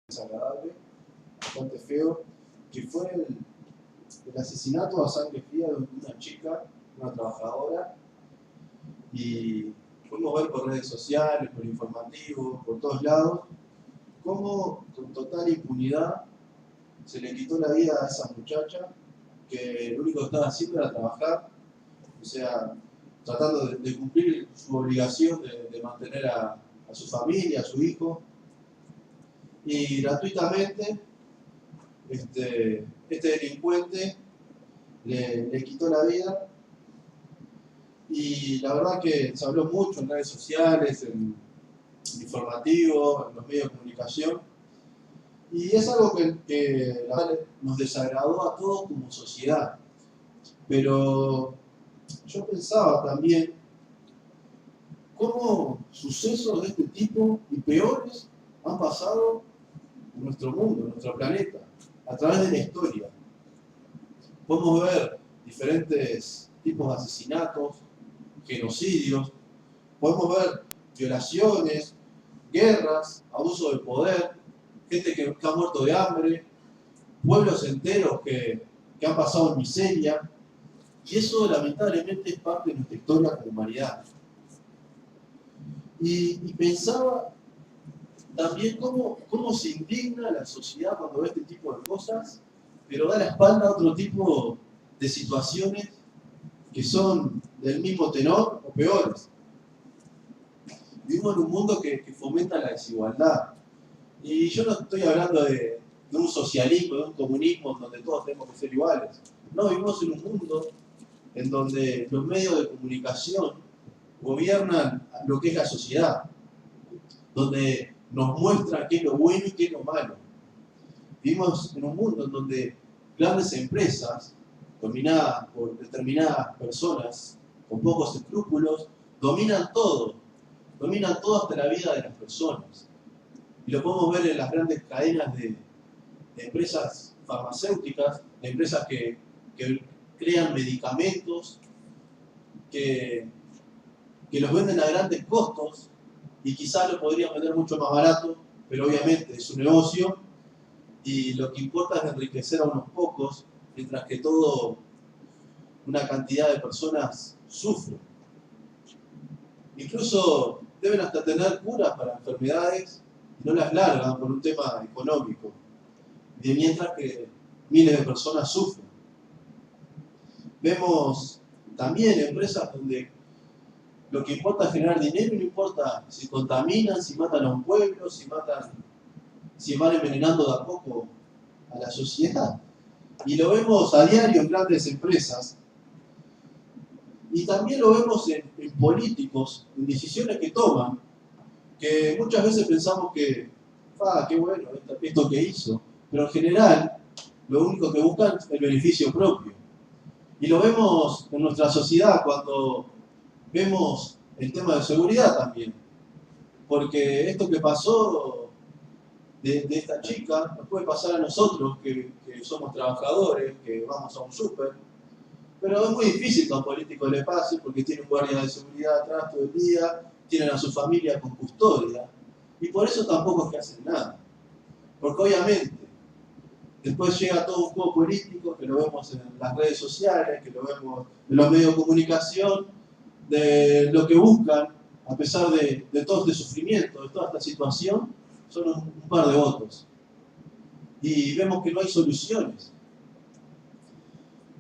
desagradable, bastante feo, que fue el asesinato a sangre fría de una chica, una trabajadora, y pudimos ver por redes sociales, por informativos, por todos lados, cómo con total impunidad se le quitó la vida a esa muchacha, que lo único que estaba haciendo era trabajar, o sea, tratando de cumplir su obligación de mantener a su familia, a su hijo, y gratuitamente este delincuente le quitó la vida. Y la verdad que se habló mucho en redes sociales, en informativos, en los medios de comunicación, y es algo que la verdad nos desagradó a todos como sociedad. Pero yo pensaba también cómo sucesos de este tipo y peores han pasado en nuestro mundo, en nuestro planeta, a través de la historia. Podemos ver diferentes tipos de asesinatos, genocidios, podemos ver violaciones, guerras, abuso de poder, gente que ha muerto de hambre, pueblos enteros que han pasado en miseria, y eso lamentablemente es parte de nuestra historia como humanidad. Y pensaba también cómo se indigna la sociedad cuando ve este tipo de cosas, pero da la espalda a otro tipo de situaciones que son del mismo tenor o peores. Vivimos en un mundo que fomenta la desigualdad. Y yo no estoy hablando de un socialismo, de un comunismo donde todos tenemos que ser iguales. No, vivimos en un mundo en donde los medios de comunicación gobiernan lo que es la sociedad, donde nos muestran qué es lo bueno y qué es lo malo. Vivimos en un mundo en donde grandes empresas, dominadas por determinadas personas con pocos escrúpulos, dominan todo hasta la vida de las personas. Y lo podemos ver en las grandes cadenas de empresas farmacéuticas, de empresas que crean medicamentos, que los venden a grandes costos y quizás lo podrían vender mucho más barato, pero obviamente es un negocio y lo que importa es enriquecer a unos pocos, mientras que toda una cantidad de personas sufre. Incluso deben hasta tener curas para enfermedades y no las largan por un tema económico, de mientras que miles de personas sufren. Vemos también empresas donde lo que importa es generar dinero y no importa si contaminan, si matan a un pueblo, si van envenenando de a poco a la sociedad. Y lo vemos a diario en grandes empresas. Y también lo vemos en políticos, en decisiones que toman, que muchas veces pensamos que, qué bueno esto que hizo, pero en general lo único que buscan es el beneficio propio. Y lo vemos en nuestra sociedad cuando vemos el tema de seguridad también, porque esto que pasó de esta chica nos puede pasar a nosotros que somos trabajadores, que vamos a un súper, pero es muy difícil que a un político le pase porque tiene un guardia de seguridad atrás todo el día, tienen a su familia con custodia, y por eso tampoco es que hacen nada. Porque obviamente, después llega todo un juego político, que lo vemos en las redes sociales, que lo vemos en los medios de comunicación, de lo que buscan, a pesar de todo este sufrimiento, de toda esta situación, son un par de votos. Y vemos que no hay soluciones.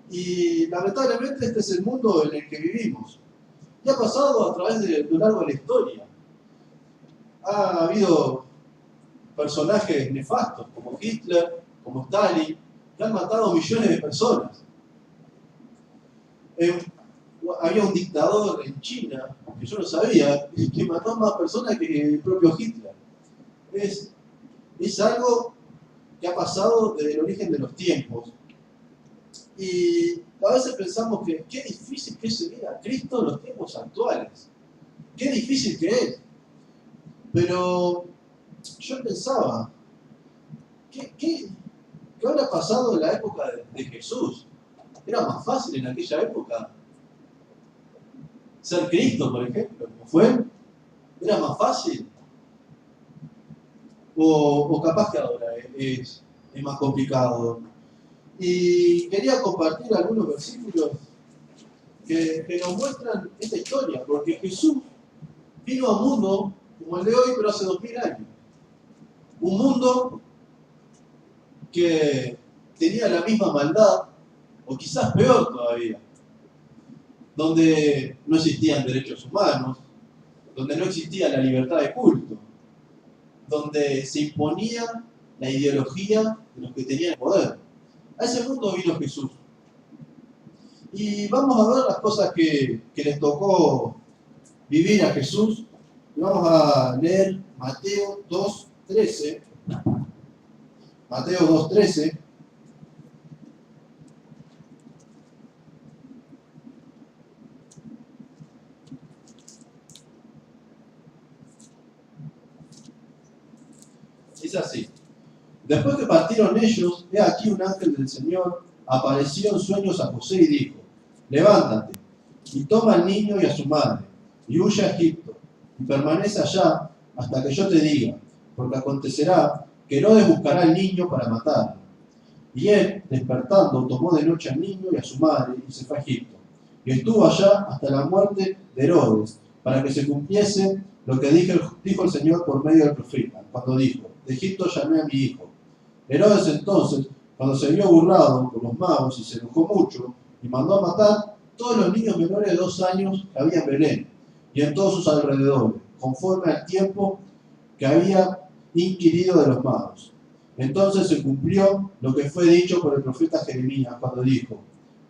Y lamentablemente este es el mundo en el que vivimos. Y ha pasado a través de lo largo de la historia. Ha habido personajes nefastos como Hitler, como Stalin, que han matado millones de personas. Había un dictador en China, que yo no sabía, que mató a más personas que el propio Hitler. Es algo que ha pasado desde el origen de los tiempos. Y a veces pensamos que qué difícil que es seguir a Cristo en los tiempos actuales. Qué difícil que es. Pero yo pensaba, ¿qué habrá pasado en la época de Jesús? Era más fácil en aquella época ser Cristo, por ejemplo, como fue. Era más fácil. o capaz que ahora es más complicado. Y quería compartir algunos versículos que nos muestran esta historia, porque Jesús vino a un mundo como el de hoy, pero hace 2000 años. Un mundo que tenía la misma maldad, o quizás peor todavía, donde no existían derechos humanos, donde no existía la libertad de culto, donde se imponía la ideología de los que tenían el poder. A ese mundo vino Jesús. Y vamos a ver las cosas que les tocó vivir a Jesús. Y vamos a leer Mateo 2:13. Mateo 2:13. Dice así: después que partieron ellos, he aquí un ángel del Señor apareció en sueños a José y dijo: levántate y toma al niño y a su madre y huye a Egipto y permanece allá hasta que yo te diga, porque acontecerá que Herodes buscará al niño para matarlo. Y él, despertando, tomó de noche al niño y a su madre y se fue a Egipto. Y estuvo allá hasta la muerte de Herodes, para que se cumpliese lo que dijo el Señor por medio del profeta, cuando dijo: de Egipto llamé a mi hijo. Herodes entonces, cuando se vio burlado por los magos y se enojó mucho, y mandó a matar todos los niños menores de 2 años que había en Belén y en todos sus alrededores, conforme al tiempo que había inquirido de los magos. Entonces se cumplió lo que fue dicho por el profeta Jeremías cuando dijo: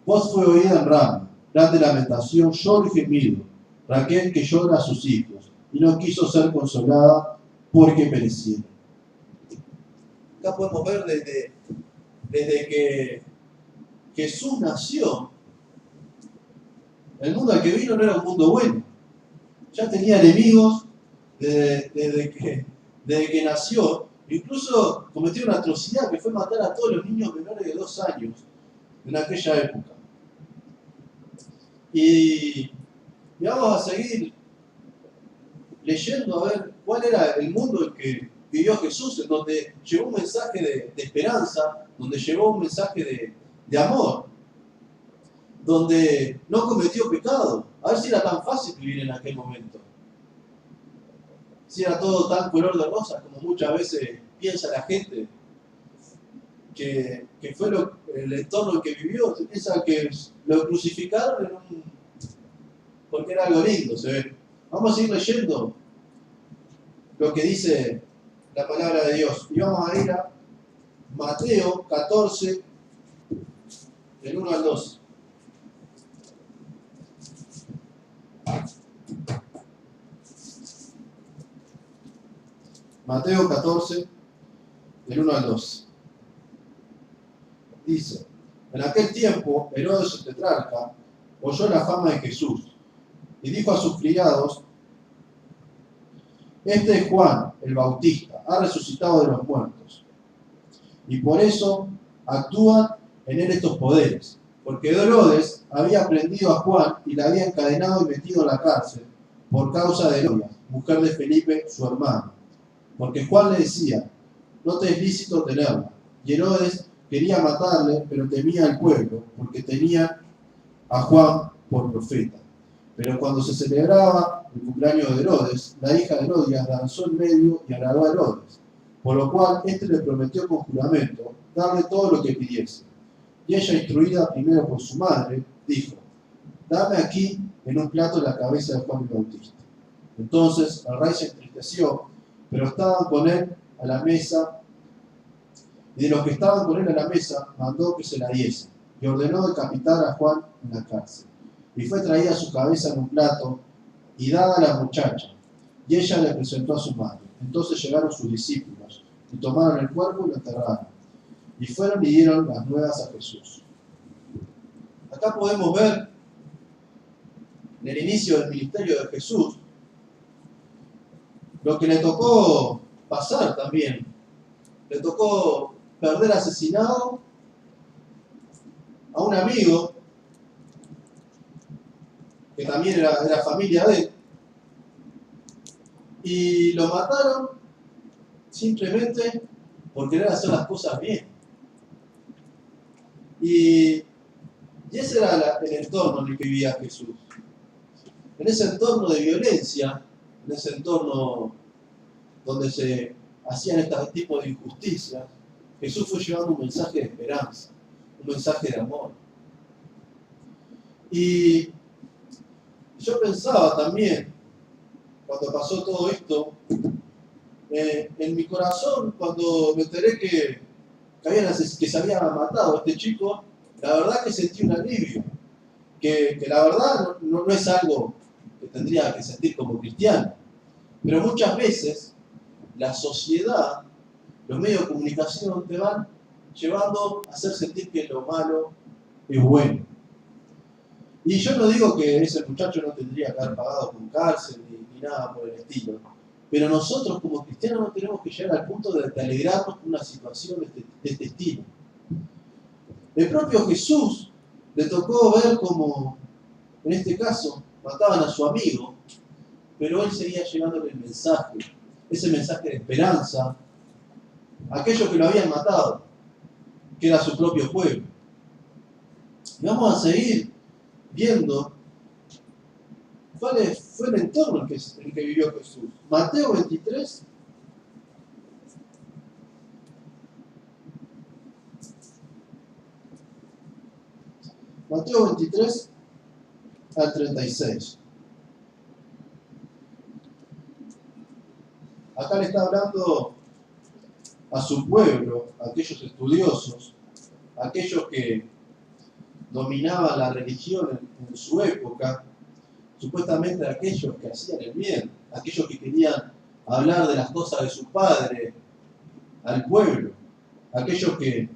voz fue oída en Rama, grande lamentación, lloro y gemido, Raquel que llora a sus hijos, y no quiso ser consolada porque perecieron. Acá podemos ver desde que Jesús nació, el mundo al que vino no era un mundo bueno. Ya tenía enemigos desde que nació. Incluso cometió una atrocidad que fue matar a todos los niños menores de 2 años en aquella época. Y vamos a seguir leyendo a ver cuál era el mundo en que vivió Jesús, en donde llevó un mensaje de esperanza, donde llevó un mensaje de amor, donde no cometió pecado. A ver si era tan fácil vivir en aquel momento. Si era todo tan color de rosas como muchas veces piensa la gente, que fue el entorno en que vivió. Se piensa que lo crucificaron porque era algo lindo, se ve. Vamos a seguir leyendo lo que dice la palabra de Dios. Y vamos a ir a Mateo 14, del 1 al 2. Mateo 14, del 1 al 2. Dice: en aquel tiempo, Herodes el tetrarca oyó la fama de Jesús y dijo a sus criados: este es Juan el Bautista, ha resucitado de los muertos. Y por eso actúan en él estos poderes. Porque Herodes había prendido a Juan y la había encadenado y metido en la cárcel por causa de Herodia, mujer de Felipe, su hermano. Porque Juan le decía: no te es lícito tenerla. Y Herodes quería matarle, pero temía al pueblo, porque tenía a Juan por profeta. Pero cuando se celebraba el cumpleaños de Herodes, la hija de Herodias danzó en medio y agradó a Herodes, por lo cual éste le prometió con juramento darle todo lo que pidiese. Y ella, instruida primero por su madre, dijo: dame aquí en un plato la cabeza de Juan el Bautista. Entonces el rey se entristeció, pero estaban con él a la mesa, y de los que estaban con él a la mesa mandó que se la diese, y ordenó decapitar a Juan en la cárcel. Y fue traída su cabeza en un plato y dada a la muchacha, y ella le presentó a su madre. Entonces llegaron sus discípulos y tomaron el cuerpo y lo enterraron. Y fueron y dieron las nuevas a Jesús. Acá podemos ver en el inicio del ministerio de Jesús lo que le tocó pasar también. Le tocó perder asesinado a un amigo que también era familia de él, y lo mataron simplemente por querer hacer las cosas bien. Y ese era el entorno en el que vivía Jesús. En ese entorno de violencia, en ese entorno donde se hacían este tipo de injusticias, Jesús fue llevando un mensaje de esperanza, un mensaje de amor. Y yo pensaba también, cuando pasó todo esto, en mi corazón, cuando me enteré que se había matado a este chico, la verdad que sentí un alivio, que la verdad no es algo que tendría que sentir como cristiano, pero muchas veces la sociedad, los medios de comunicación te van llevando a hacer sentir que lo malo es bueno. Y yo no digo que ese muchacho no tendría que haber pagado con cárcel ni nada por el estilo, pero nosotros como cristianos no tenemos que llegar al punto de alegrarnos con una situación de este estilo. El propio Jesús le tocó ver como, en este caso, mataban a su amigo, pero él seguía llevándole el mensaje, ese mensaje de esperanza, a aquellos que lo habían matado, que era su propio pueblo. Y vamos a seguir viendo cuál fue el entorno en el que vivió Jesús. Mateo 23. Mateo 23 al 36. Acá le está hablando a su pueblo, a aquellos estudiosos, a aquellos que dominaban la religión en su época, supuestamente a aquellos que hacían el bien, aquellos que querían hablar de las cosas de su padre al pueblo, aquellos que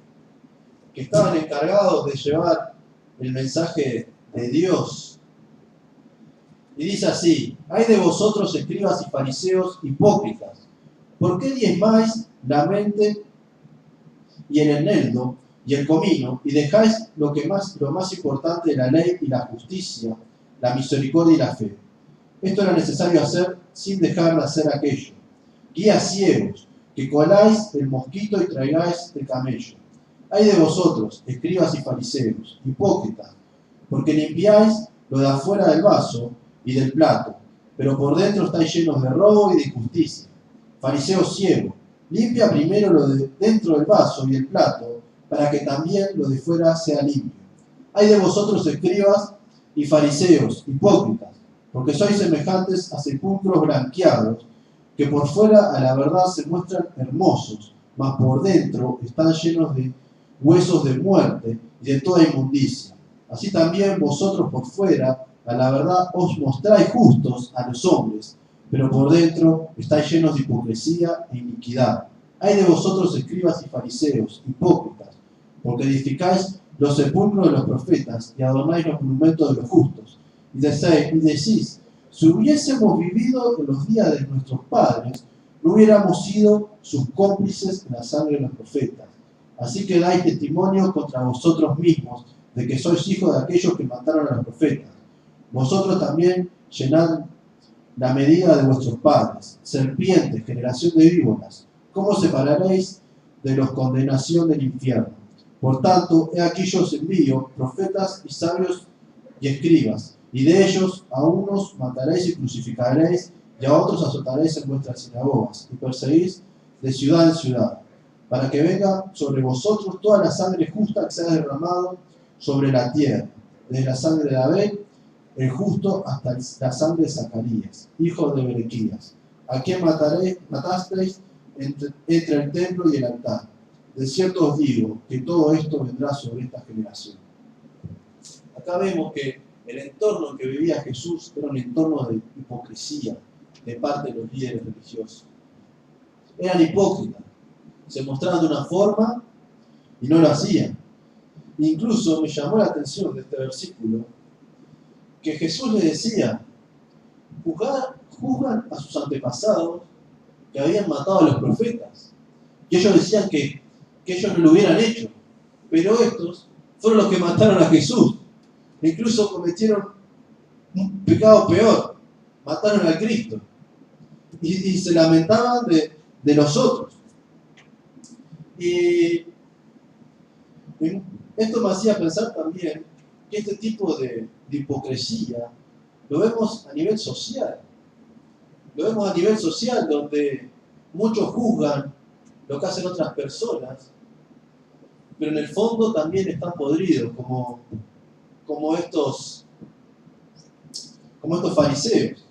estaban encargados de llevar el mensaje de Dios. Y dice así: hay de vosotros, escribas y fariseos hipócritas, ¿por qué diezmáis la mente y el eneldo y el comino, y dejáis lo más importante de la ley y la justicia, la misericordia y la fe? Esto era necesario hacer sin dejar de hacer aquello. Guías ciegos, que coláis el mosquito y traigáis el camello. Hay de vosotros, escribas y fariseos, hipócritas, porque limpiáis lo de afuera del vaso y del plato, pero por dentro estáis llenos de robo y de injusticia. Fariseo ciego, limpia primero lo de dentro del vaso y el plato, para que también lo de fuera sea limpio. Hay de vosotros, escribas y fariseos, hipócritas, porque sois semejantes a sepulcros blanqueados, que por fuera a la verdad se muestran hermosos, mas por dentro están llenos de huesos de muerte y de toda inmundicia. Así también vosotros por fuera a la verdad os mostráis justos a los hombres, pero por dentro estáis llenos de hipocresía e iniquidad. Hay de vosotros, escribas y fariseos, hipócritas, porque edificáis los sepulcros de los profetas y adornáis los monumentos de los justos. Y decís, si hubiésemos vivido en los días de nuestros padres, no hubiéramos sido sus cómplices en la sangre de los profetas. Así que dais testimonio contra vosotros mismos de que sois hijos de aquellos que mataron a los profetas. Vosotros también llenad la medida de vuestros padres. Serpientes, generación de víboras, ¿cómo separaréis de los condenación del infierno? Por tanto, he aquí yo os envío profetas y sabios y escribas, y de ellos a unos mataréis y crucificaréis, y a otros azotaréis en vuestras sinagogas, y perseguís de ciudad en ciudad, para que venga sobre vosotros toda la sangre justa que se ha derramado sobre la tierra, desde la sangre de Abel, el justo, hasta la sangre de Zacarías, hijo de Berequías, a quien matasteis entre el templo y el altar. De cierto os digo que todo esto vendrá sobre esta generación. Acá vemos que el entorno en que vivía Jesús era un entorno de hipocresía de parte de los líderes religiosos. Eran hipócritas, se mostraban de una forma y no lo hacían. Incluso me llamó la atención de este versículo que Jesús le decía: juzgan a sus antepasados que habían matado a los profetas. Y ellos decían que ellos no lo hubieran hecho, pero estos fueron los que mataron a Jesús. E incluso cometieron un pecado peor, mataron a Cristo. Y se lamentaban de nosotros. Y esto me hacía pensar también que este tipo de hipocresía lo vemos a nivel social. Lo vemos a nivel social donde muchos juzgan lo que hacen otras personas, pero en el fondo también están podridos, como estos fariseos.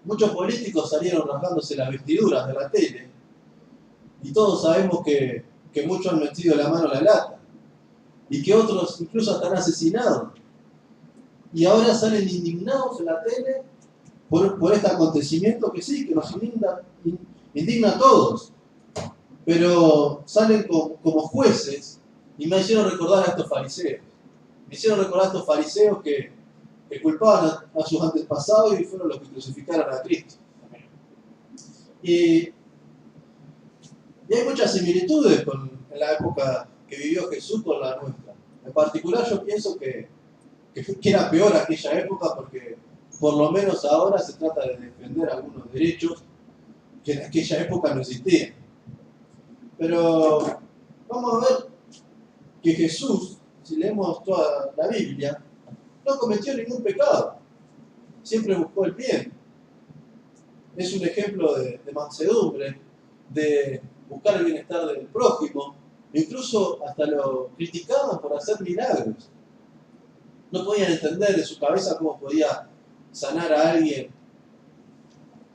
Muchos políticos salieron rasgándose las vestiduras de la tele y todos sabemos que muchos han metido la mano a la lata y que otros incluso hasta han asesinado. Y ahora salen indignados en la tele por este acontecimiento que sí, que nos indigna a todos. Pero salen como jueces y me hicieron recordar a estos fariseos. Me hicieron recordar a estos fariseos que culpaban a sus antepasados y fueron los que crucificaron a Cristo. Y hay muchas similitudes en la época que vivió Jesús con la nuestra. En particular yo pienso que era peor aquella época porque por lo menos ahora se trata de defender algunos derechos que en aquella época no existían. Pero vamos a ver que Jesús, si leemos toda la Biblia, no cometió ningún pecado. Siempre buscó el bien. Es un ejemplo de mansedumbre, de buscar el bienestar del prójimo. Incluso hasta lo criticaban por hacer milagros. No podían entender en su cabeza cómo podía sanar a alguien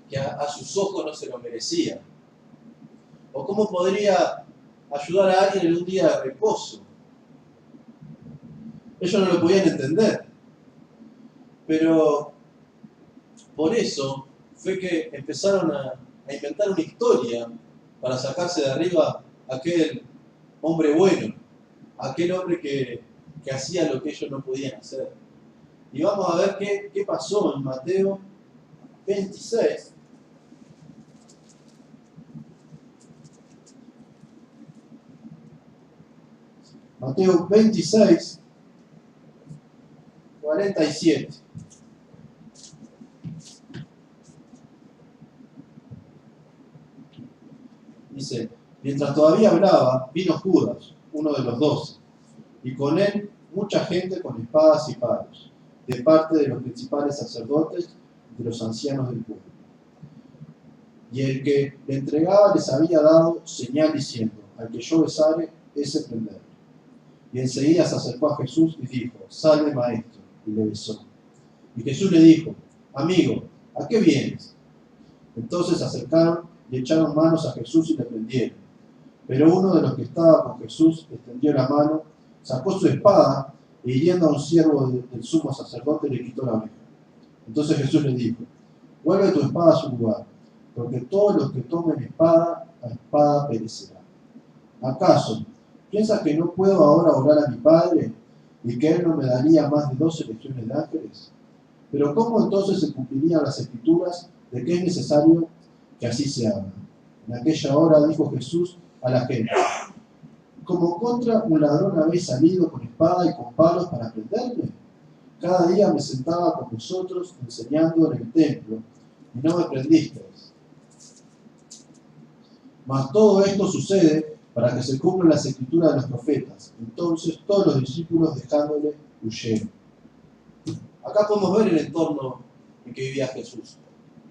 que a sus ojos no se lo merecía. O cómo podría ayudar a alguien en un día de reposo. Ellos no lo podían entender. Pero por eso fue que empezaron a inventar una historia para sacarse de arriba a aquel hombre bueno, aquel hombre que hacía lo que ellos no podían hacer. Y vamos a ver qué pasó en Mateo 26. Mateo 26, 47. Dice, mientras todavía hablaba, vino Judas, uno de los 12, y con él mucha gente con espadas y palos, de parte de los principales sacerdotes y de los ancianos del pueblo. Y el que le entregaba les había dado señal diciendo, al que yo besare, ese prenderlo. Y enseguida se acercó a Jesús y dijo, salve maestro, y le besó. Y Jesús le dijo, amigo, ¿a qué vienes? Entonces se acercaron y echaron manos a Jesús y le prendieron. Pero uno de los que estaba con Jesús extendió la mano, sacó su espada e hiriendo a un siervo del sumo sacerdote le quitó la oreja. Entonces Jesús le dijo, vuelve tu espada a su lugar, porque todos los que tomen espada, a espada perecerá. ¿Acaso piensas que no puedo ahora orar a mi Padre y que Él no me daría más de 12 legiones de ángeles? Pero ¿cómo entonces se cumplirían las escrituras de que es necesario que así se haga? En aquella hora dijo Jesús a la gente, como contra un ladrón habéis salido con espada y con palos para prenderme. Cada día me sentaba con vosotros enseñando en el templo y no me prendisteis. Mas todo esto sucede para que se cumplan las escrituras de los profetas. Entonces todos los discípulos dejándole huyeron. Acá podemos ver el entorno en que vivía Jesús.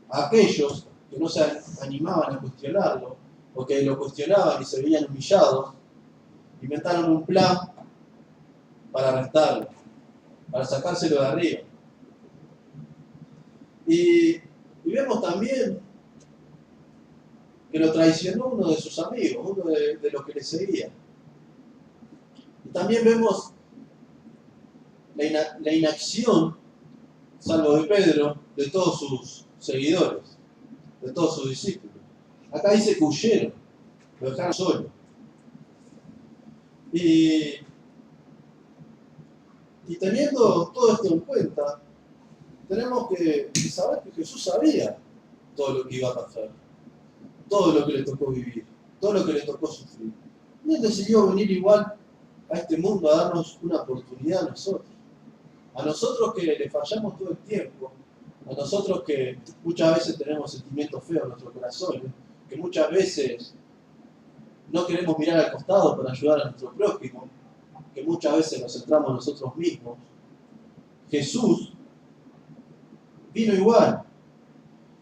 Aquellos que no se animaban a cuestionarlo, o que lo cuestionaban y se veían humillados, inventaron un plan para arrestarlo, para sacárselo de arriba. Y vemos también que lo traicionó uno de sus amigos, uno de los que le seguía. Y también vemos la inacción, salvo de Pedro, de todos sus seguidores, de todos sus discípulos. Acá dice que huyeron, lo dejaron solo. Y teniendo todo esto en cuenta, tenemos que saber que Jesús sabía todo lo que iba a pasar, todo lo que le tocó vivir, todo lo que le tocó sufrir. Y Él decidió venir igual a este mundo a darnos una oportunidad a nosotros. A nosotros que le fallamos todo el tiempo, a nosotros que muchas veces tenemos sentimientos feos en nuestros corazones, que muchas veces no queremos mirar al costado para ayudar a nuestro prójimo, que muchas veces nos centramos nosotros mismos. Jesús vino igual.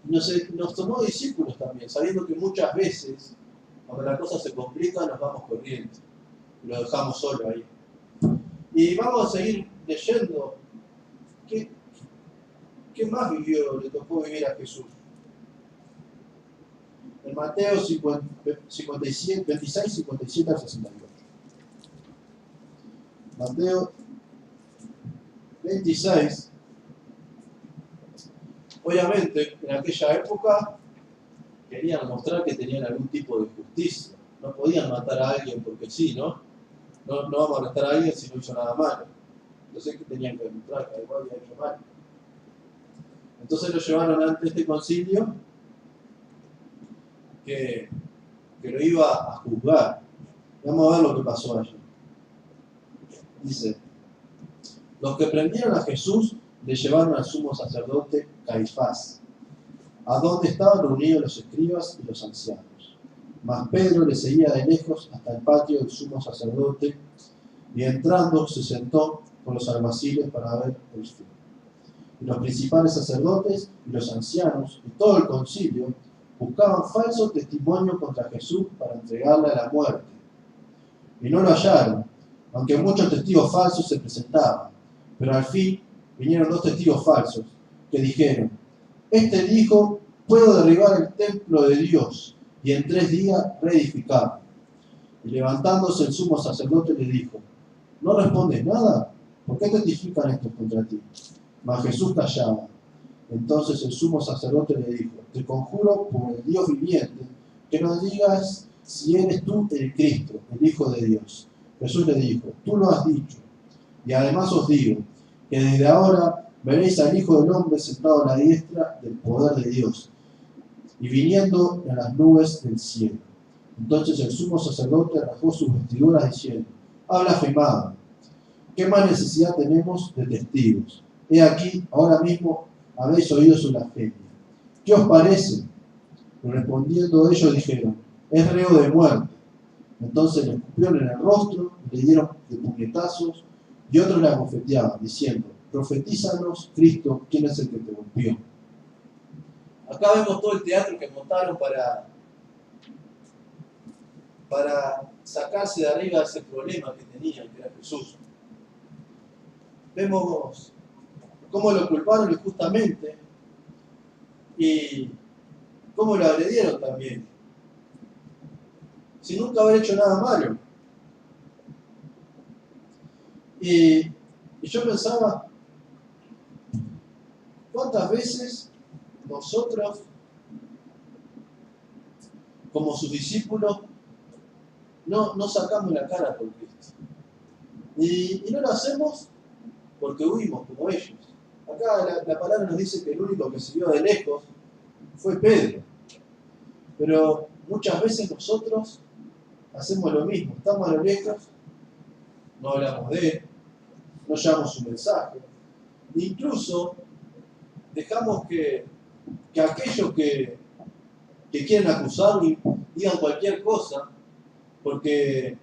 Nos tomó discípulos también, sabiendo que muchas veces, cuando la cosa se complica, nos vamos corriendo. Y lo dejamos solo ahí. Y vamos a seguir leyendo. ¿Qué más le tocó vivir a Jesús? En Mateo 26, 57 al 68. Mateo 26. Obviamente, en aquella época querían mostrar que tenían algún tipo de justicia. No podían matar a alguien porque sí, ¿no? No vamos a arrestar a alguien si no hizo nada malo. Entonces, ¿qué tenían que demostrar? Que algo había hecho mal. Entonces lo llevaron ante este concilio que lo iba a juzgar. Vamos a ver lo que pasó allí. Dice: los que prendieron a Jesús le llevaron al sumo sacerdote Caifás, a donde estaban reunidos los escribas y los ancianos. Mas Pedro le seguía de lejos hasta el patio del sumo sacerdote, y entrando se sentó con los alguaciles para ver el fin. Y los principales sacerdotes y los ancianos y todo el concilio buscaban falso testimonio contra Jesús para entregarle a la muerte. Y no lo hallaron, aunque muchos testigos falsos se presentaban. Pero al fin vinieron 2 testigos falsos que dijeron: este dijo, puedo derribar el templo de Dios y en 3 días reedificarlo. Y levantándose el sumo sacerdote le dijo: ¿no respondes nada? ¿Por qué testifican estos contra ti? Mas Jesús callaba. Entonces el sumo sacerdote le dijo: te conjuro por el Dios viviente que nos digas si eres tú el Cristo, el Hijo de Dios. Jesús le dijo: tú lo has dicho. Y además os digo que desde ahora veréis al Hijo del Hombre sentado a la diestra del poder de Dios y viniendo en las nubes del cielo. Entonces el sumo sacerdote rasgó sus vestiduras diciendo: ha blasfemado. ¿Qué más necesidad tenemos de testigos? He aquí, ahora mismo habéis oído su blasfemia. ¿Qué os parece? Y respondiendo ellos dijeron: es reo de muerte. Entonces le escupieron en el rostro, le dieron de puñetazos, y otros le abofeteaban, diciendo: profetízanos, Cristo, ¿quién es el que te golpeó? Acá vemos todo el teatro que montaron para sacarse de arriba ese problema que tenían, que era Jesús. Vemos cómo lo culparon injustamente y cómo lo agredieron también, sin nunca haber hecho nada malo. Y yo pensaba, ¿cuántas veces nosotros, como sus discípulos, no sacamos la cara por Cristo? Y no lo hacemos porque huimos como ellos. Acá la palabra nos dice que el único que siguió de lejos fue Pedro. Pero muchas veces nosotros hacemos lo mismo. Estamos a lo lejos, no hablamos de él, no llevamos su mensaje. E incluso dejamos que aquellos que quieren acusar digan cualquier cosa, porque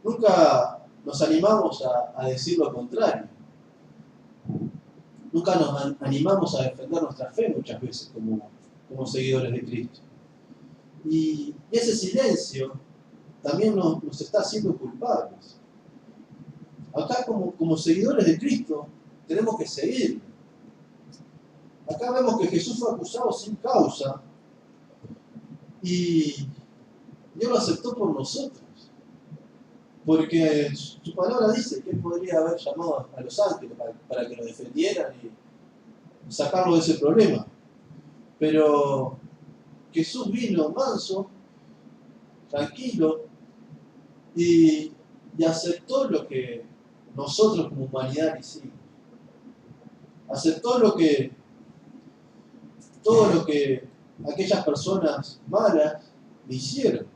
nunca nos animamos a decir lo contrario. Nunca nos animamos a defender nuestra fe muchas veces como seguidores de Cristo. Y ese silencio también nos está haciendo culpables. Acá como seguidores de Cristo tenemos que seguir. Acá vemos que Jesús fue acusado sin causa y Dios lo aceptó por nosotros. Porque su palabra dice que Él podría haber llamado a los ángeles para que lo defendieran y sacarlo de ese problema. Pero Jesús vino manso, tranquilo, y aceptó lo que nosotros como humanidad hicimos. Aceptó todo lo que aquellas personas malas le hicieron.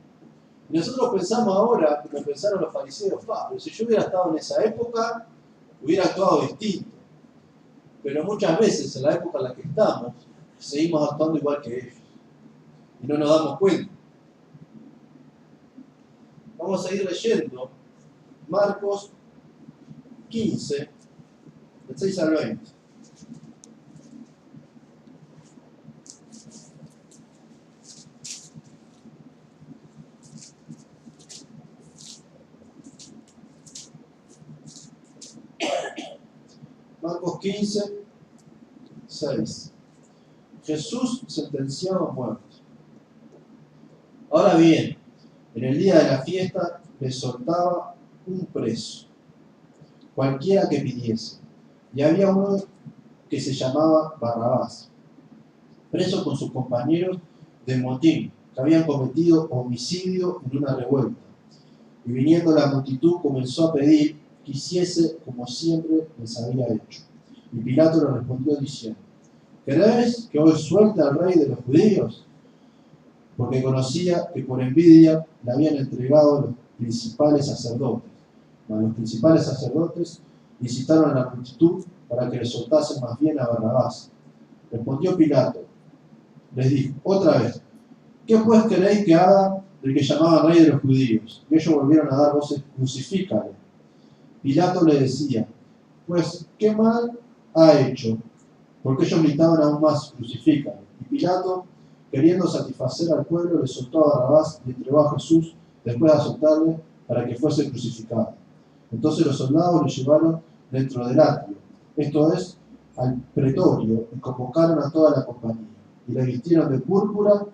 Y nosotros pensamos ahora, como pensaron los fariseos: pero si yo hubiera estado en esa época, hubiera actuado distinto. Pero muchas veces, en la época en la que estamos, seguimos actuando igual que ellos. y no nos damos cuenta. Vamos a ir leyendo Marcos 15, del 6 al 20. Marcos 15, 6. Jesús sentenciado a muerte. Ahora bien, en el día de la fiesta les soltaba un preso, cualquiera que pidiese. Y había uno que se llamaba Barrabás, preso con sus compañeros de motín, que habían cometido homicidio en una revuelta. Y viniendo la multitud comenzó a pedir que hiciese como siempre les había hecho. Y Pilato le respondió diciendo: ¿queréis que hoy suelte al rey de los judíos? Porque conocía que por envidia le habían entregado los principales sacerdotes. Mas los principales sacerdotes incitaron a la multitud para que le soltasen más bien a Barrabás. Respondió Pilato, les dijo otra vez: ¿qué pues queréis que haga del que llamaban rey de los judíos? Y ellos volvieron a dar voces: crucifícale. Pilato le decía: pues, ¿qué mal ha hecho? Porque ellos gritaban aún más: crucifícale. Y Pilato, queriendo satisfacer al pueblo, le soltó a Barrabás y entregó a Jesús después de azotarle para que fuese crucificado. Entonces los soldados le llevaron dentro del atrio, esto es, al pretorio, y convocaron a toda la compañía. Y le vistieron de púrpura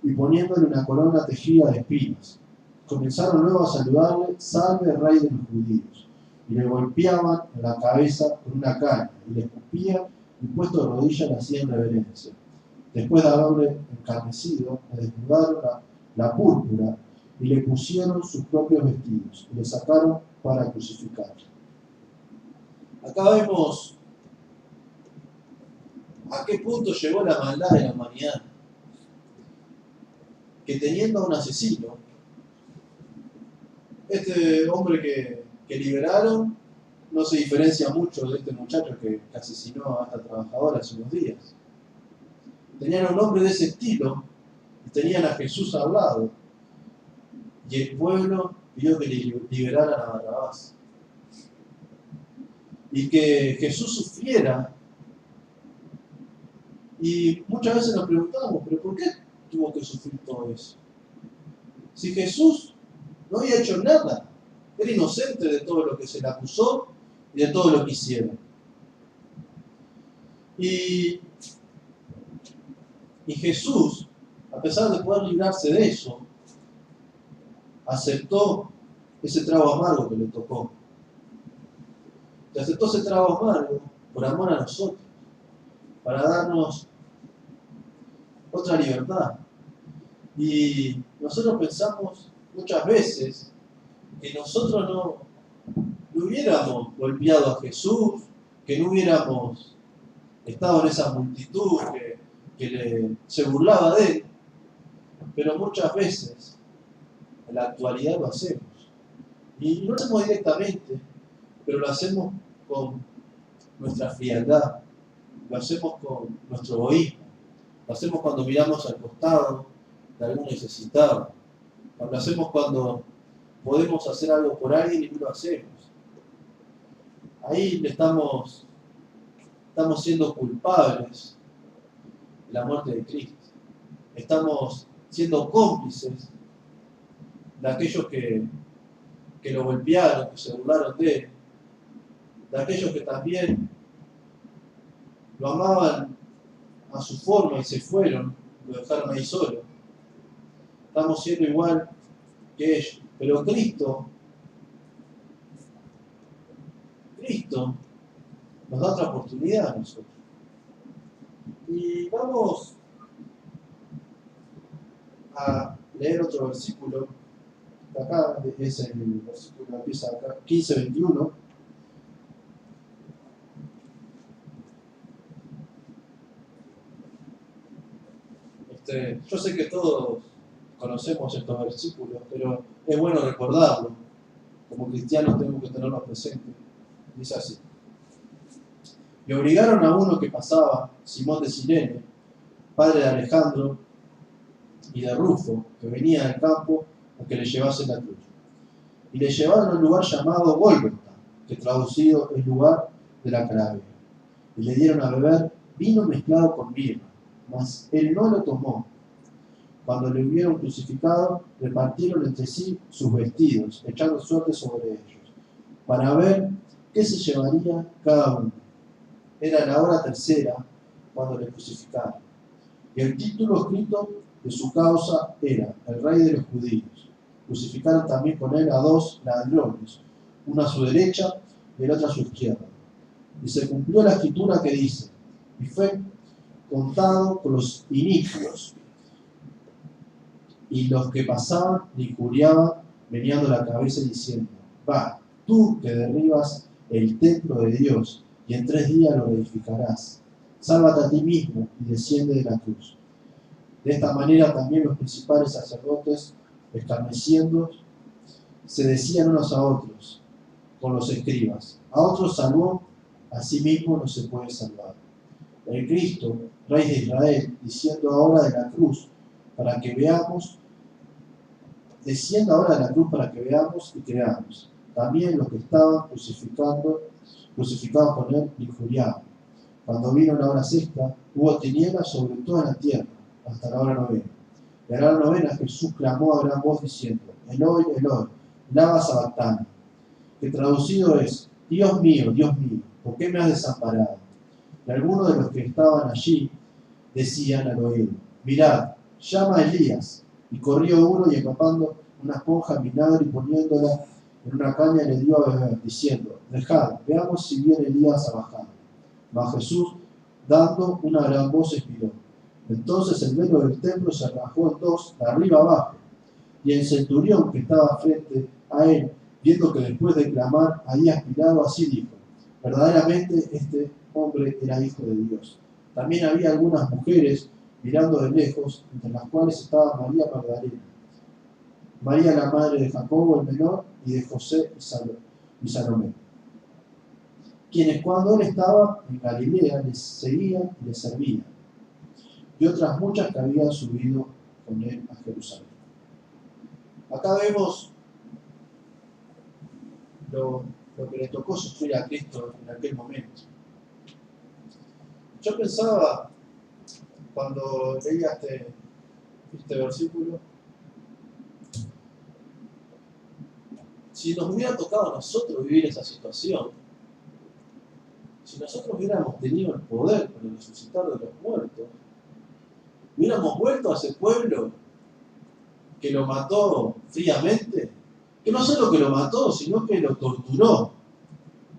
y poniéndole una corona tejida de espinas. Comenzaron luego a saludarle: salve, rey de los judíos. Y le golpeaban en la cabeza con una caña, y le escupían, y puesto de rodillas le hacían reverencia. Después de haberle encarnecido, le desnudaron la púrpura y le pusieron sus propios vestidos, y le sacaron para crucificarlo. Acá vemos a qué punto llegó la maldad de la humanidad. Que teniendo a un asesino, este hombre que liberaron no se diferencia mucho de este muchacho que asesinó a esta trabajadora hace unos días. Tenían a un hombre de ese estilo y tenían a Jesús al lado. Y el pueblo pidió que liberaran a Barrabás. Y que Jesús sufriera. Y muchas veces nos preguntamos: ¿pero por qué tuvo que sufrir todo eso? Si Jesús no había hecho nada, era inocente de todo lo que se le acusó y de todo lo que hicieron. Y Jesús, a pesar de poder librarse de eso, aceptó ese trago amargo que le tocó. Y aceptó ese trago amargo por amor a nosotros, para darnos otra libertad. Y nosotros pensamos muchas veces que nosotros no hubiéramos golpeado a Jesús, que no hubiéramos estado en esa multitud que se burlaba de él, pero muchas veces en la actualidad lo hacemos. Y no lo hacemos directamente, pero lo hacemos con nuestra frialdad, lo hacemos con nuestro egoísmo, lo hacemos cuando miramos al costado de algún necesitado, lo hacemos cuando podemos hacer algo por alguien y no lo hacemos. Ahí estamos siendo culpables de la muerte de Cristo. Estamos siendo cómplices de aquellos que lo golpearon, que se burlaron de él, de aquellos que también lo amaban a su forma y se fueron, lo dejaron ahí solo. Estamos siendo igual que ellos. Pero Cristo nos da otra oportunidad a nosotros. Y vamos a leer otro versículo. Acá es el versículo que empieza acá, 15:21. Yo sé que todos conocemos estos versículos, pero es bueno recordarlo. Como cristianos tenemos que tenerlos presentes. Dice así: y obligaron a uno que pasaba, Simón de Cirene, padre de Alejandro y de Rufo, que venía del campo, a que le llevasen la cruz. Y le llevaron a un lugar llamado Gólgota, que traducido es lugar de la calavera. Y le dieron a beber vino mezclado con mirra, mas él no lo tomó. Cuando le hubieron crucificado, repartieron entre sí sus vestidos, echando suerte sobre ellos, para ver qué se llevaría cada uno. Era la hora tercera cuando le crucificaron. Y el título escrito de su causa era el Rey de los Judíos. Crucificaron también con él a dos ladrones, uno a su derecha y el otro a su izquierda. Y se cumplió la escritura que dice, y fue contado con los inicuos, y los que pasaban le injuriaban, meneando la cabeza y diciendo, va, tú que derribas el templo de Dios, y en 3 días lo reedificarás. Sálvate a ti mismo y desciende de la cruz. De esta manera también los principales sacerdotes, escarneciendo, se decían unos a otros, con los escribas, a otros salvó, a sí mismo no se puede salvar. El Cristo, Rey de Israel, diciendo ahora de la cruz, para que veamos, descienda ahora de la cruz para que veamos y creamos. También los que estaban crucificados con él, injuriaban. Cuando vino la hora sexta, hubo tinieblas sobre toda la tierra, hasta la hora novena. Y a la hora novena Jesús clamó a gran voz diciendo, Eloi, Eloi, lama sabactani, que traducido es, Dios mío, ¿por qué me has desamparado? Y algunos de los que estaban allí decían al oído, mirad, llama a Elías. Y corrió uno y empapando una esponja en vinagre y poniéndola en una caña le dio a beber, diciendo, dejad, veamos si viene Elías a bajar. Mas Jesús, dando una gran voz, expiró. Entonces el velo del templo se rajó en dos, de arriba abajo. Y el centurión que estaba frente a él, viendo que después de clamar había expirado, así dijo, verdaderamente este hombre era hijo de Dios. También había algunas mujeres mirando de lejos, entre las cuales estaba María Magdalena, María la madre de Jacobo el menor y de José y Salomé, quienes cuando él estaba en Galilea les seguían y les servían, y otras muchas que habían subido con él a Jerusalén. Acá vemos lo que le tocó sufrir a Cristo en aquel momento. Yo pensaba, cuando leía este versículo, si nos hubiera tocado a nosotros vivir esa situación, si nosotros hubiéramos tenido el poder para resucitar de los muertos, hubiéramos vuelto a ese pueblo que lo mató fríamente, que no solo que lo mató, sino que lo torturó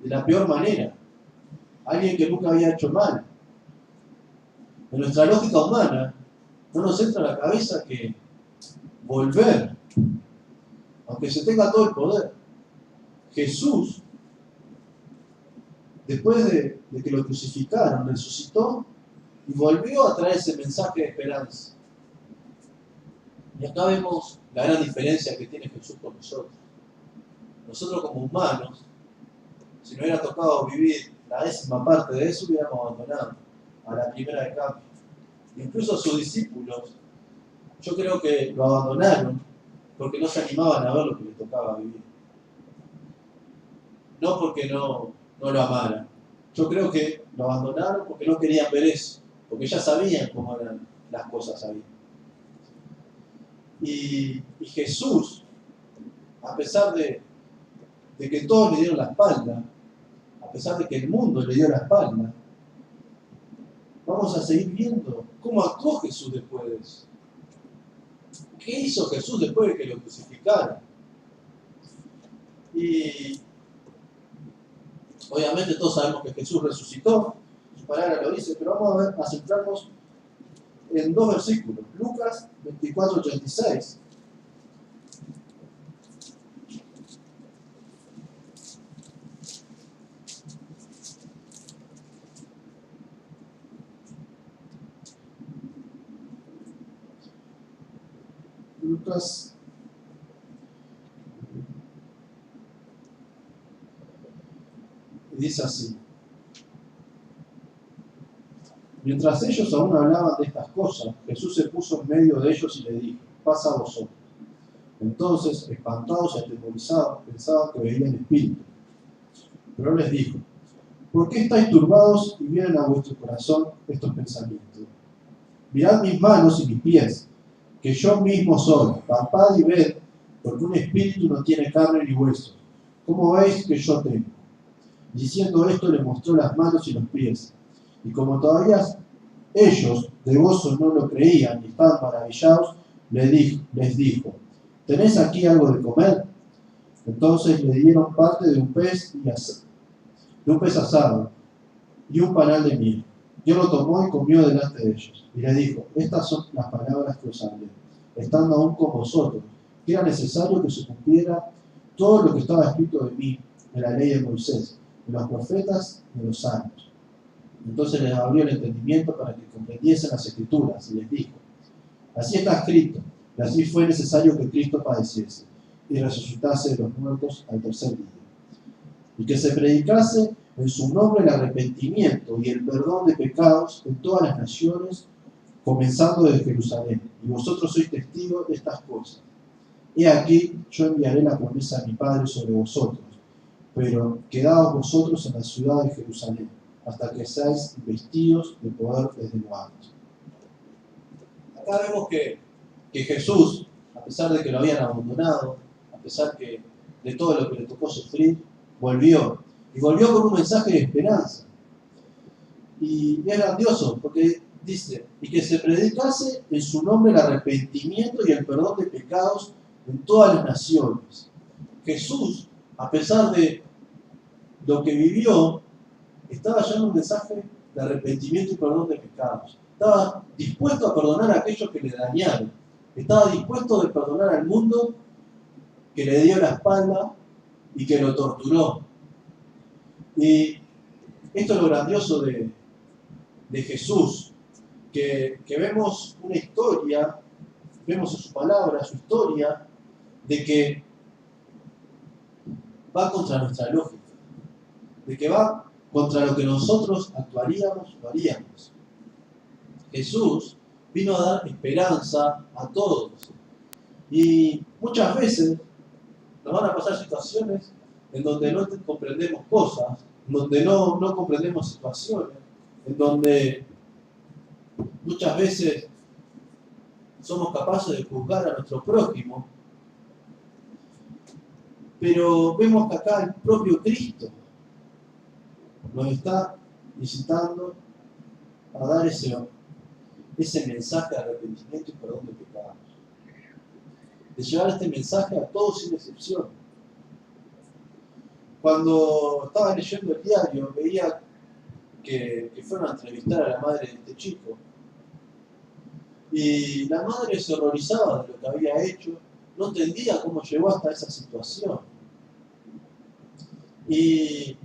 de la peor manera. Alguien que nunca había hecho mal. En nuestra lógica humana no nos entra a la cabeza que volver, aunque se tenga todo el poder. Jesús, después de que lo crucificaron, resucitó y volvió a traer ese mensaje de esperanza. Y acá vemos la gran diferencia que tiene Jesús con nosotros. Nosotros como humanos, si nos hubiera tocado vivir la 10ª parte de eso, hubiéramos abandonado a la primera de cambio. Incluso sus discípulos, yo creo que lo abandonaron porque no se animaban a ver lo que les tocaba vivir. No porque no lo amaran. Yo creo que lo abandonaron porque no querían ver eso, porque ya sabían cómo eran las cosas ahí. Y Jesús, a pesar de que todos le dieron la espalda, a pesar de que el mundo le dio la espalda, vamos a seguir viendo cómo actuó Jesús después de eso. ¿Qué hizo Jesús después de que lo crucificaron? Y obviamente todos sabemos que Jesús resucitó, su palabra lo dice, pero vamos a centrarnos en 2 versículos. Lucas 24:36. Lucas dice así. Mientras ellos aún hablaban de estas cosas, Jesús se puso en medio de ellos y le dijo: pasa a vosotros. Entonces, espantados y atemorizados, pensaban que veían espíritus. Pero les dijo: ¿por qué estáis turbados y vienen a vuestro corazón estos pensamientos? Mirad mis manos y mis pies, que yo mismo soy. Palpad y ved, porque un espíritu no tiene carne ni huesos, como veis que yo tengo. Diciendo esto, le mostró las manos y los pies. Y como todavía ellos de gozo no lo creían y estaban maravillados, les dijo: ¿tenéis aquí algo de comer? Entonces le dieron parte de un pez asado y un panal de miel. Él lo tomó y comió delante de ellos. Y le dijo: estas son las palabras que os hablé, estando aún con vosotros, que era necesario que se cumpliera todo lo que estaba escrito de mí, en la ley de Moisés, de los profetas y de los santos. Entonces les abrió el entendimiento para que comprendiesen las Escrituras, y les dijo: así está escrito, y así fue necesario que Cristo padeciese y resucitase de los muertos al tercer día, y que se predicase en su nombre el arrepentimiento y el perdón de pecados en todas las naciones, comenzando desde Jerusalén. Y vosotros sois testigos de estas cosas. He aquí, yo enviaré la promesa de mi Padre sobre vosotros, pero quedaos vosotros en la ciudad de Jerusalén, hasta que seáis vestidos de poder desde lo alto. Acá vemos que Jesús, a pesar de que lo habían abandonado, a pesar de todo lo que le tocó sufrir, volvió. Y volvió con un mensaje de esperanza. Y es grandioso, porque dice: y que se predicase en su nombre el arrepentimiento y el perdón de pecados en todas las naciones. Jesús, a pesar de lo que vivió, estaba llevando un mensaje de arrepentimiento y perdón de pecados. Estaba dispuesto a perdonar a aquellos que le dañaron. Estaba dispuesto a perdonar al mundo que le dio la espalda y que lo torturó. Y esto es lo grandioso de Jesús, que vemos una historia, vemos en su palabra, su historia, de que va contra nuestra lógica, de que va contra lo que nosotros actuaríamos o haríamos. Jesús vino a dar esperanza a todos. Y muchas veces nos van a pasar situaciones en donde no comprendemos cosas, en donde no comprendemos situaciones, en donde muchas veces somos capaces de juzgar a nuestro prójimo, pero vemos que acá el propio Cristo nos está incitando a dar ese mensaje de arrepentimiento y perdón de pecados, de llevar este mensaje a todos sin excepción. Cuando estaba leyendo el diario, veía que fueron a entrevistar a la madre de este chico, y la madre se horrorizaba de lo que había hecho, no entendía cómo llegó hasta esa situación. Y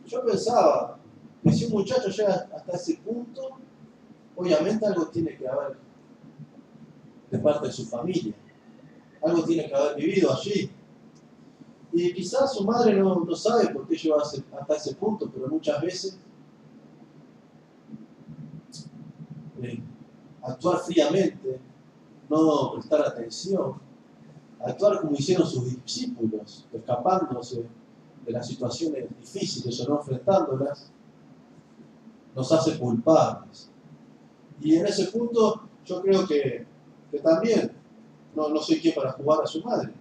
yo pensaba que si un muchacho llega hasta ese punto, obviamente algo tiene que haber de parte de su familia, algo tiene que haber vivido allí. Y quizás su madre no sabe por qué llegó hasta ese punto, pero muchas veces actuar fríamente, no prestar atención, actuar como hicieron sus discípulos, escapándose de las situaciones difíciles o no enfrentándolas, nos hace culpables. Y en ese punto yo creo que también, no soy quien para jugar a su madre,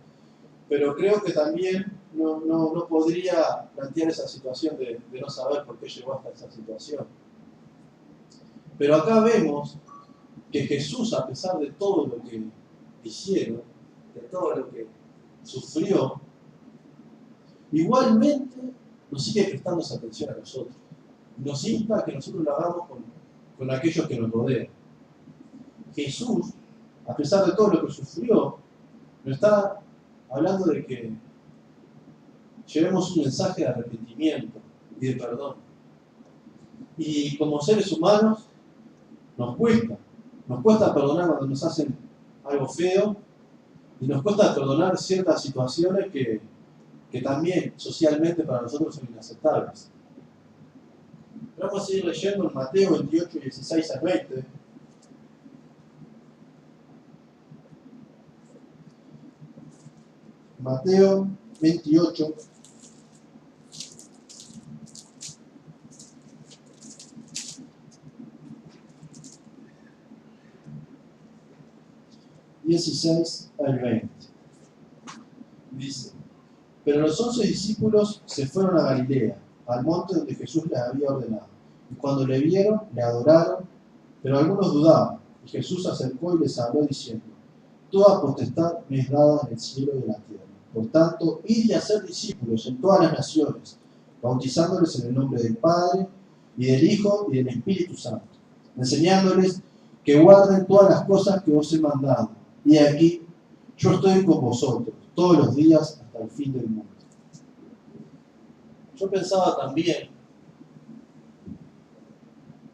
pero creo que también no podría plantear esa situación de no saber por qué llegó hasta esa situación. Pero acá vemos que Jesús, a pesar de todo lo que hicieron, de todo lo que sufrió, igualmente nos sigue prestando esa atención a nosotros. Nos insta a que nosotros lo hagamos con aquellos que nos rodean. Jesús, a pesar de todo lo que sufrió, nos está hablando de que llevemos un mensaje de arrepentimiento y de perdón. Y como seres humanos, nos cuesta perdonar cuando nos hacen algo feo, y nos cuesta perdonar ciertas situaciones que también socialmente para nosotros son inaceptables. Vamos a seguir leyendo en Mateo 28, 16 al 20. Mateo 28, 16 al 20. Dice: pero los 11 discípulos se fueron a Galilea, al monte donde Jesús les había ordenado. Y cuando le vieron, le adoraron, pero algunos dudaban. Y Jesús se acercó y les habló diciendo: toda potestad me es dada en el cielo y en la tierra. Por tanto, id y haced discípulos en todas las naciones, bautizándoles en el nombre del Padre, y del Hijo, y del Espíritu Santo, enseñándoles que guarden todas las cosas que os he mandado. Y aquí, yo estoy con vosotros todos los días hasta el fin del mundo. Yo pensaba también,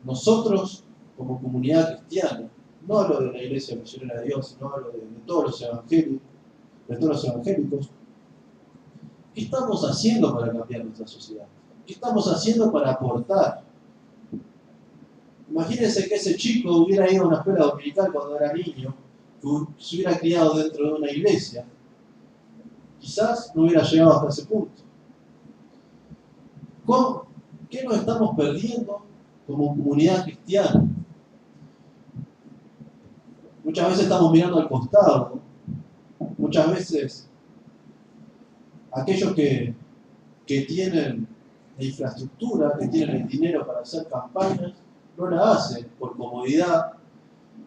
nosotros como comunidad cristiana, no hablo de la Iglesia Misionera de Dios, sino hablo de todos los evangélicos, ¿qué estamos haciendo para cambiar nuestra sociedad? ¿Qué estamos haciendo para aportar? Imagínense que ese chico hubiera ido a una escuela dominical cuando era niño, que se hubiera criado dentro de una iglesia, quizás no hubiera llegado hasta ese punto. ¿Qué nos estamos perdiendo como comunidad cristiana? Muchas veces estamos mirando al costado, muchas veces aquellos que tienen la infraestructura, que tienen el dinero para hacer campañas, no la hacen por comodidad,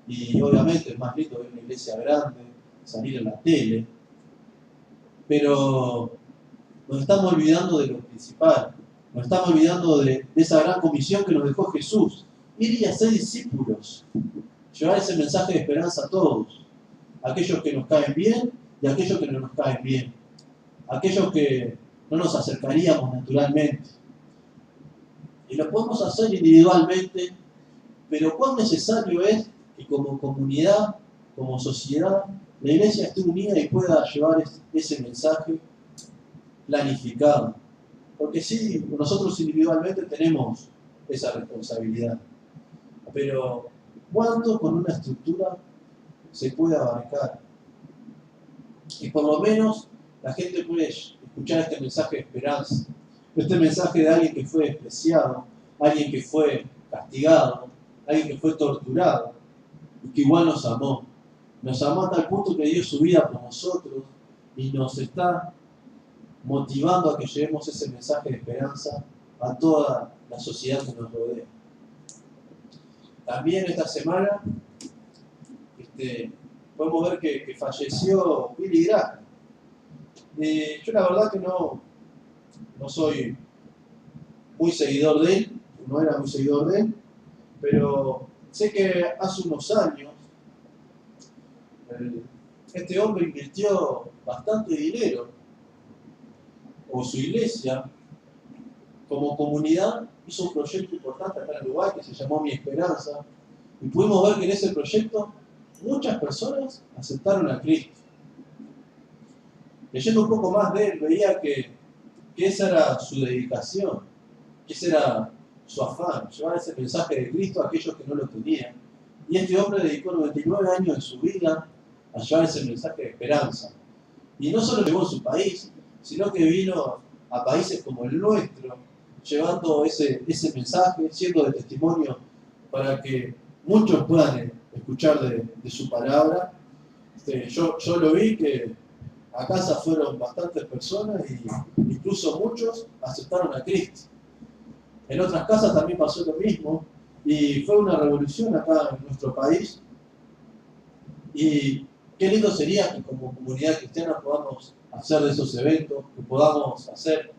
y obviamente es más lindo ver una iglesia grande, salir en la tele, pero nos estamos olvidando de lo principal, nos estamos olvidando de esa gran comisión que nos dejó Jesús: ir y hacer discípulos, llevar ese mensaje de esperanza a todos, aquellos que nos caen bien y aquellos que no nos caen bien, aquellos que no nos acercaríamos naturalmente. Y lo podemos hacer individualmente, pero cuán necesario es que como comunidad, como sociedad, la iglesia esté unida y pueda llevar ese mensaje planificado. Porque sí, nosotros individualmente tenemos esa responsabilidad, pero ¿cuánto con una estructura se puede abarcar? Y por lo menos la gente puede escuchar este mensaje de esperanza, este mensaje de alguien que fue despreciado, alguien que fue castigado, alguien que fue torturado, y que igual nos amó. Nos amó a tal punto que dio su vida por nosotros y nos está motivando a que llevemos ese mensaje de esperanza a toda la sociedad que nos rodea. También esta semana podemos ver que falleció Billy Graham. Yo la verdad que no soy muy seguidor de él, no era muy seguidor de él, pero sé que hace unos años este hombre invirtió bastante dinero, o su iglesia, como comunidad, hizo un proyecto importante acá en Uruguay que se llamó Mi Esperanza, y pudimos ver que en ese proyecto muchas personas aceptaron a Cristo. Leyendo un poco más de él, veía que esa era su dedicación, que ese era su afán, llevar ese mensaje de Cristo a aquellos que no lo tenían. Y este hombre dedicó 99 años de su vida a llevar ese mensaje de esperanza. Y no solo llegó a su país, sino que vino a países como el nuestro, llevando ese mensaje, siendo de testimonio para que muchos puedan escuchar de su palabra. Yo lo vi que a casa fueron bastantes personas y incluso muchos aceptaron a Cristo. En otras casas también pasó lo mismo y fue una revolución acá en nuestro país. Y qué lindo sería que como comunidad cristiana podamos hacer de esos eventos, que podamos hacer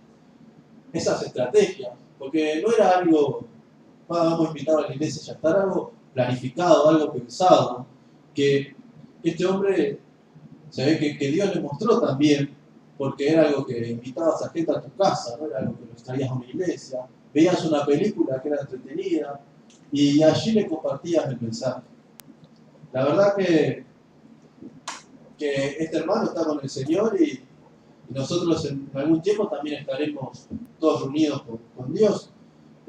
esas estrategias, porque no era algo, vamos a invitar a la iglesia, ya está, algo planificado, algo pensado, que este hombre se ve que Dios le mostró también, porque era algo que invitabas a gente a tu casa, no era algo que los traías a una iglesia, veías una película que era entretenida y allí le compartías el mensaje. La verdad que este hermano está con el Señor y nosotros en algún tiempo también estaremos todos reunidos con Dios,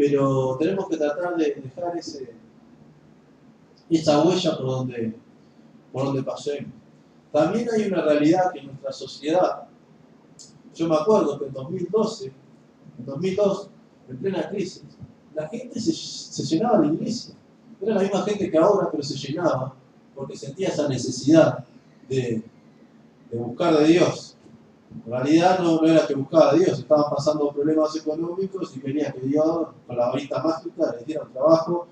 pero tenemos que tratar de dejar esa huella por donde pasemos. También hay una realidad que en nuestra sociedad, yo me acuerdo que en 2002, en plena crisis, la gente se llenaba de la iglesia. Era la misma gente que ahora, pero se llenaba porque sentía esa necesidad de buscar de Dios. En realidad no era que buscaba a Dios, estaban pasando problemas económicos y quería que Dios, con la varita mágica, les diera un trabajo.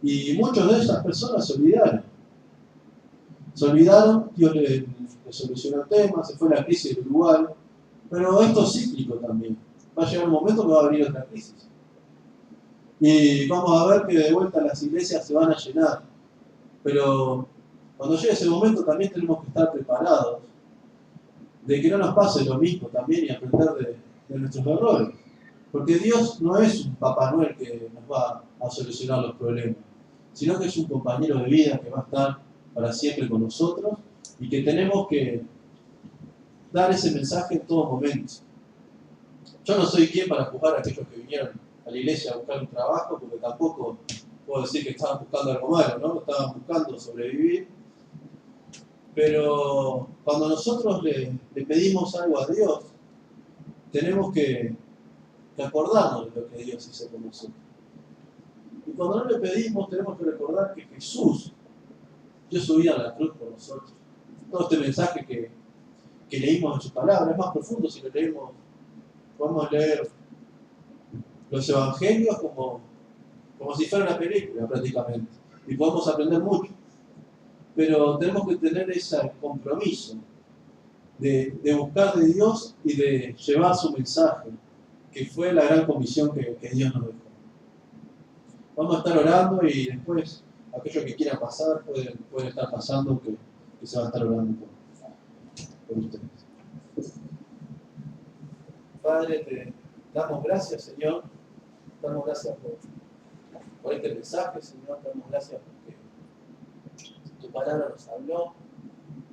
Y muchas de esas personas se olvidaron. Dios le solucionó el tema, se fue la crisis del Uruguay. Pero esto es cíclico también. Va a llegar un momento que va a venir otra crisis. Y vamos a ver que de vuelta las iglesias se van a llenar. Pero cuando llegue ese momento también tenemos que estar preparados de que no nos pase lo mismo también y aprender de nuestros errores. Porque Dios no es un Papá Noel que nos va a solucionar los problemas, sino que es un compañero de vida que va a estar para siempre con nosotros y que tenemos que dar ese mensaje en todo momento. Yo no soy quien para juzgar a aquellos que vinieron a la iglesia a buscar un trabajo, porque tampoco puedo decir que estaban buscando algo malo, ¿no? Estaban buscando sobrevivir. Pero cuando nosotros le pedimos algo a Dios, tenemos que acordarnos de lo que Dios hizo con nosotros. Y cuando no le pedimos, tenemos que recordar que Jesús dio su vida en la cruz por nosotros. Todo este mensaje que leímos en sus palabras es más profundo si lo leemos. Podemos leer los evangelios como si fuera una película prácticamente. Y podemos aprender mucho. Pero tenemos que tener ese compromiso de buscar de Dios y de llevar su mensaje, que fue la gran comisión que Dios nos dejó. Vamos a estar orando y después aquellos que quieran pasar pueden estar pasando que se va a estar orando por ustedes. Padre, te damos gracias, Señor. Damos gracias por este mensaje, Señor. Damos gracias porque tu palabra nos habló,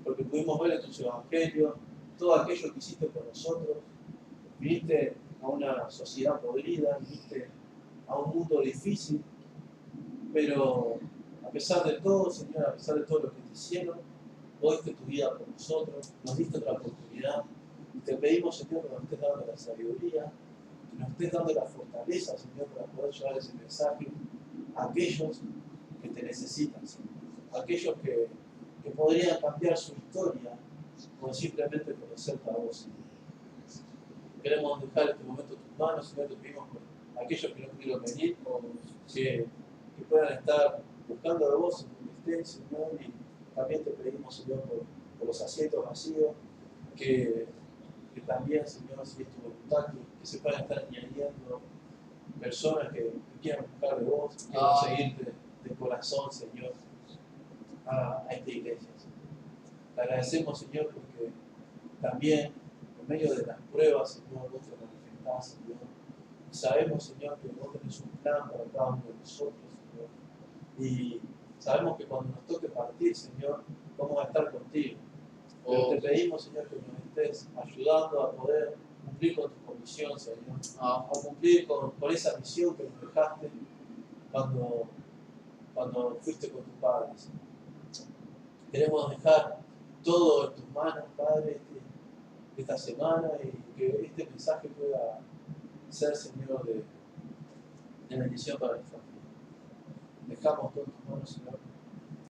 porque pudimos ver en tus evangelios todo aquello que hiciste por nosotros. Viniste a una sociedad podrida, viniste a un mundo difícil, pero a pesar de todo, Señor, a pesar de todo lo que te hicieron, hoy diste tu vida por nosotros, nos diste otra oportunidad. Y te pedimos, Señor, que nos estés dando la sabiduría, que nos estés dando la fortaleza, Señor, para poder llevar ese mensaje a aquellos que te necesitan, Señor. A aquellos que podrían cambiar su historia por simplemente conocerte a vos, Señor. Queremos dejar este momento en tus manos, Señor, te pedimos por aquellos que no pudieron venir, o que puedan estar buscando de vos en donde estén, Señor, y también te pedimos, Señor, por los asientos vacíos, que también, Señor, si es tu voluntad, que se puedan estar añadiendo personas que quieran buscar de vos, que quieran seguirte de corazón, Señor, a esta iglesia, Señor. Te agradecemos, Señor, porque también en medio de las pruebas, Señor, vos te manifestás, Señor. Y sabemos, Señor, que vos tenés un plan para cada uno de nosotros, Señor. Y sabemos que cuando nos toque partir, Señor, vamos a estar contigo. Pero te pedimos, Señor, que nos estés ayudando a poder cumplir con tu comisión, Señor. A cumplir con esa misión que nos dejaste cuando fuiste con tu Padre, Señor. Queremos dejar todo en tus manos, Padre, esta semana, y que este mensaje pueda ser, Señor, de bendición para nuestra vida. Dejamos todo en tus manos, Señor.